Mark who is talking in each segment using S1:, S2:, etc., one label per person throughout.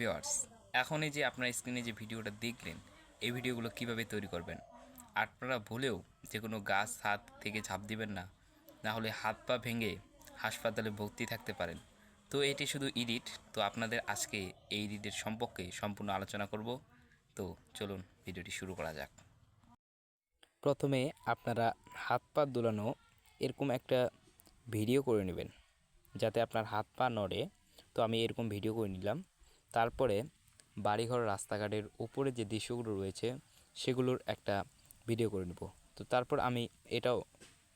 S1: Viewers, এখন এই যে আপনার স্ক্রিনে যে ভিডিওটা দেখলেন, এই ভিডিওগুলো কিভাবে তৈরি করবেন। আপনারা ভুলেও যে কোনো গাছ হাত থেকে ঝাঁপ দিবেন না, না হলে হাত পা ভেঙে হাসপাতালে ভর্তি থাকতে পারেন। তো এটি শুধু এডিট। তো আপনাদের আজকে এই এডিটের সম্পর্কে সম্পূর্ণ আলোচনা করব। তো চলুন ভিডিওটি শুরু করা যাক। প্রথমে আপনারা হাত পা দোলানো এরকম একটা ভিডিও করে নেবেন, যাতে আপনার হাত পা নড়ে। তো আমি এরকম ভিডিও করে নিলাম। তারপরে বাড়িঘর রাস্তাঘাটের উপরে যে দৃশ্যগুলো রয়েছে সেগুলোর একটা ভিডিও করে নেব। তো তারপর আমি এটাও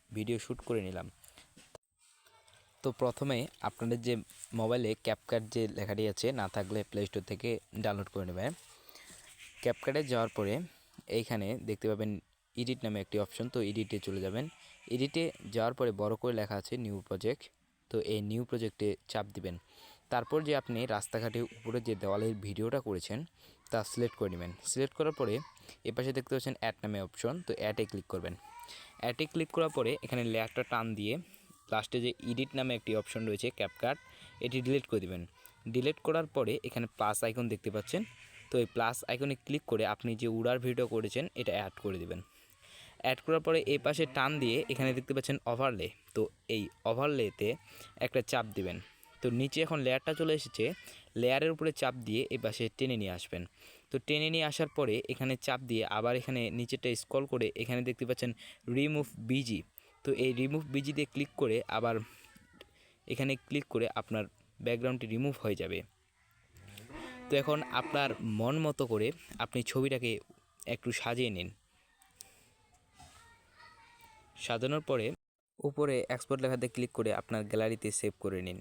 S1: ভিডিও শ্যুট করে নিলাম। তো প্রথমে আপনাদের যে মোবাইলে ক্যাপকাট যে লেখাটি আছে, না থাকলে প্লে স্টোর থেকে ডাউনলোড করে নেবেন। ক্যাপকাটে যাওয়ার পরে এইখানে দেখতে পাবেন এডিট নামে একটি অপশন। তো এডিটে চলে যাবেন। এডিটে যাওয়ার পরে বড় করে লেখা আছে নিউ প্রজেক্ট। তো এই নিউ প্রজেক্টে চাপ দিবেন। তারপর যে আপনি রাস্তাঘাটের উপরে যে দেওয়ালের ভিডিওটা করেছেন তা সিলেক্ট করে নেবেন। সিলেক্ট করার পরে এপাশে দেখতে পাচ্ছেন অ্যাড নামে অপশন। তো অ্যাডে ক্লিক করবেন। অ্যাডে ক্লিক করার পরে এখানে লেয়ারটা টান দিয়ে লাস্টে যে এডিট নামে একটি অপশন রয়েছে ক্যাপকাট, এটি ডিলিট করে দেবেন। ডিলিট করার পরে এখানে প্লাস আইকন দেখতে পাচ্ছেন। তো এই প্লাস আইকনে ক্লিক করে আপনি যে উড়ার ভিডিও করেছেন এটা অ্যাড করে দেবেন। অ্যাড করার পরে এই পাশে টান দিয়ে এখানে দেখতে পাচ্ছেন ওভারলে। তো এই ওভারলেতে একটা চাপ দিবেন। তো নিচে এখন লেয়ারটা চলে এসেছে, লেয়ারের উপরে চাপ দিয়ে এই পাশে টেনে নিয়ে আসবেন। তো টেনে নিয়ে আসার পরে এখানে চাপ দিয়ে আবার এখানে নিচেটা স্ক্রল করে এখানে দেখতে পাচ্ছেন রিমুভ বিজি। তো এই রিমুভ বিজি দিয়ে ক্লিক করে আবার এখানে ক্লিক করে আপনার ব্যাকগ্রাউন্ডটি রিমুভ হয়ে যাবে। তো এখন আপনার মন মতো করে আপনি ছবিটাকে একটু সাজিয়ে নিন। সাজানোর পরে উপরে এক্সপোর্ট লেখাতে ক্লিক করে আপনার গ্যালারিতে সেভ করে নিন।